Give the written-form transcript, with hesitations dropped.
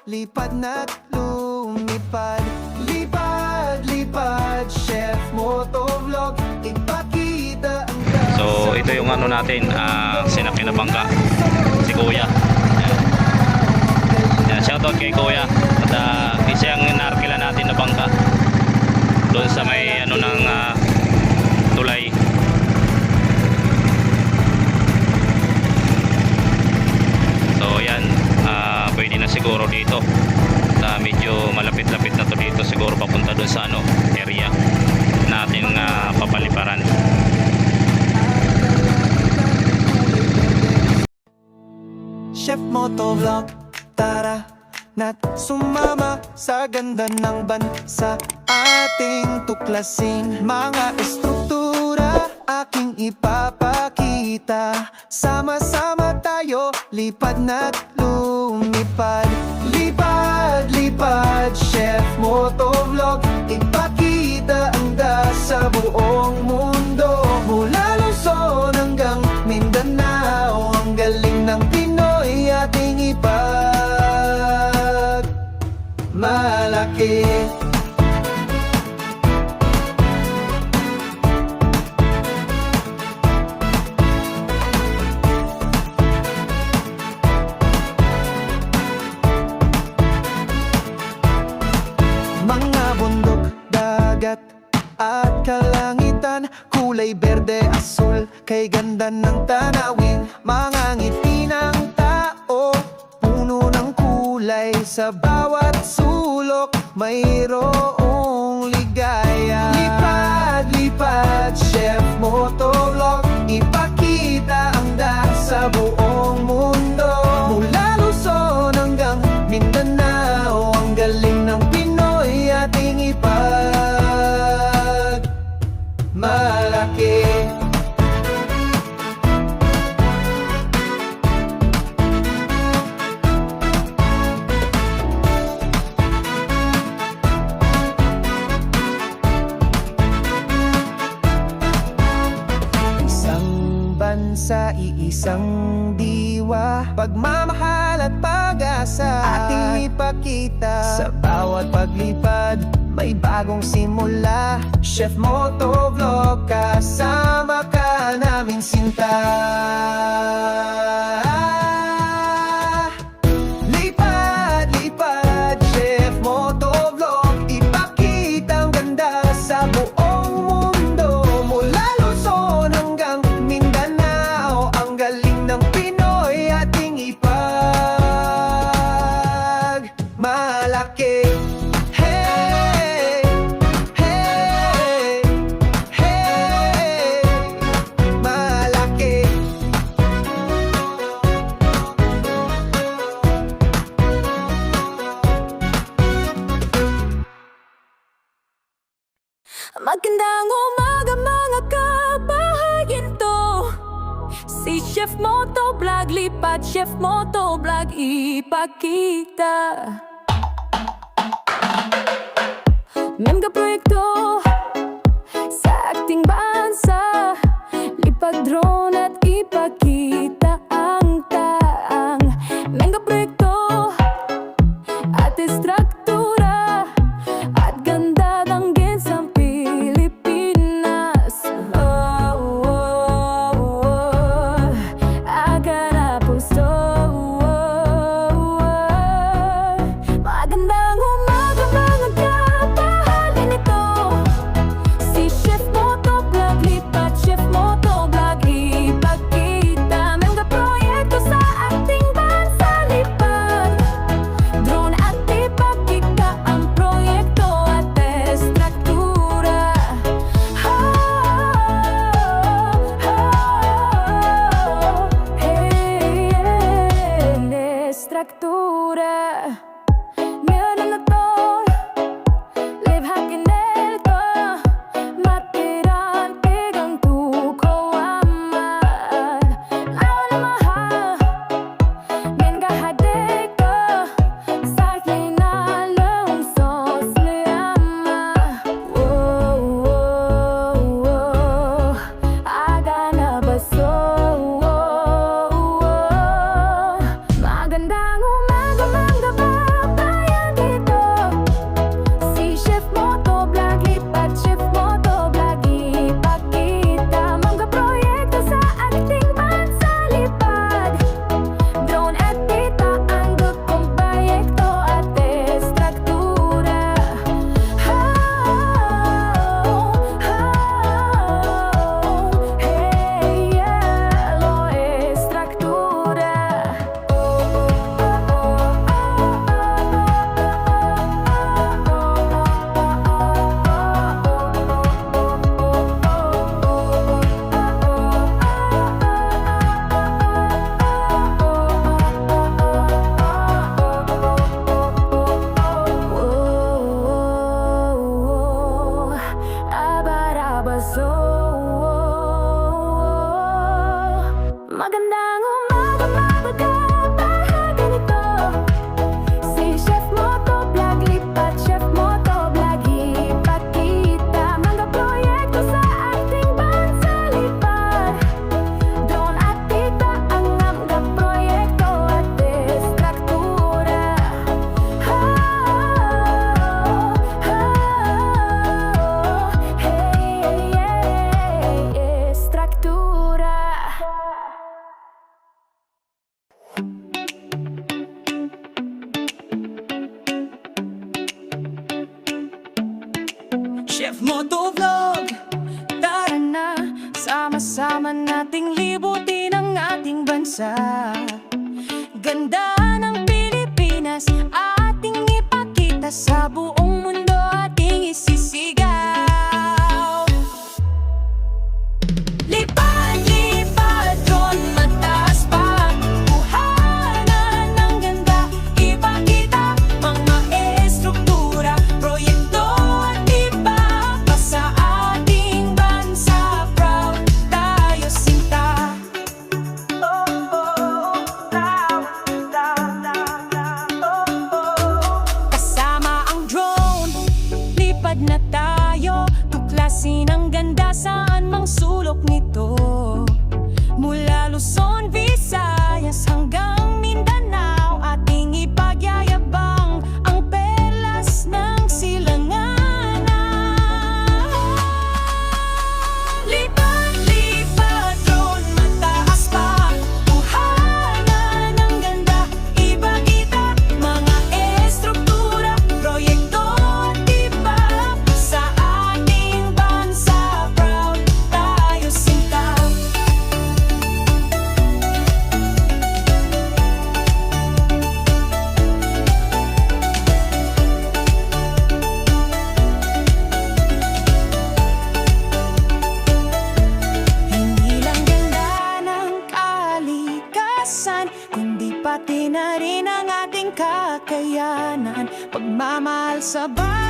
lipad na't lumipad. Lipad, lipad, Chef Motovlog, ipakita ang dasa. So ito yung ano natin, sinakyan na bangka, si Kuya. Yan, shoutout kay Kuya. At isa yung narkila natin na bangka doon sa may ano ng tulay. So yan, pwede na siguro dito. Medyo malapit-lapit na to dito, siguro papunta doon sa ano area natin papaliparan. Chef Motovlog, tara na't sumama sa ganda ng bansa. Ating tuklasin mga estruktura, aking ipapakita. Sama-sama tayo, lipad na't lumipad. Lipad, lipad, Chef Motovlog, ipakita ang dasa sa buong mundo. Mula Luzon hanggang Mindanao, ang galing ng Pinoy ating ipag malaki. Mga bundok, dagat at kalangitan, kulay berde, asul, kay ganda ng tanawin. Mga ngiti ng tao, puno ng kulay, sa bawat sulok mayroong ligaya. Lipad, lipad, Chef Motovlog, ipakita ang dasa sa buong mundo. Mula Luzon hanggang Mindanao, ang galing ng Pinoy ating ipag malaki. Isang bansa, iisang diwa, pagmamahal at pag-asa ating ipakita. Sa bawat paglipad, may bagong simula. Chef Motovlog, kasama ka namin sinta. Lipad, lipad, Chef Motovlog, ipakita ang ganda sa buong mundo. Mula Luzon hanggang Mindanao, ang galing ng Pinoy ating ipag malaki. Hey, hey, hey, malaki. Magandang umaga mga kabahayan to. Si Chef Motovlog, lipad Chef Motovlog, ipakita. Memga proyekto sa ating bansa, lipad drone at ipakita ang taang. Memga proyekto at istruktura at ganda ng ginsang Pilipinas. Oh, oh, oh, aga na puso. Magandang umaga mga kabahayan ito. Si Chef Motovlog, lipad Chef Motovlog, ipakita. Memga proyekto sa ating bansa, lipad drone at ipakita ang proyekto at estruktura. Hey, estruktura. Meron na to, live hakin elko, matiran pigang tuko aman. Lawan na mahal, men kahadek ko, sa kinalong sos liyama. Whoa, whoa, whoa, aga na baso. Magandang umaga mga Chef Motovlog. Tara na, sama-sama nating libutin ang ating bansa. Ganda ng Pilipinas, ating ipakita sa buong mundo, ating isisigaw. Lipad, lipad, drone, mataas pa. Kuhanan ng ganda, ipakita mga estruktura, proyekto at iba pa sa ating bansa. Proud tayo sinta. Kasama ang drone, lipad na tayo, tuklasin ang ganda saan mang sulok nito. Mula Luzon, Visayas hanggang Mindanao, ating ipagyayabang ang perlas ng silanganan. Lipad, lipad, drone, mataas pa. Kuhanan ng ganda, ipakita mga estruktura, proyekto at iba sa ating bansa. Proud tayo sinta. Hindi lang ganda ng kalikasan, kundi pati na rin ang ating kakayanan. Pagmamahal sa bayan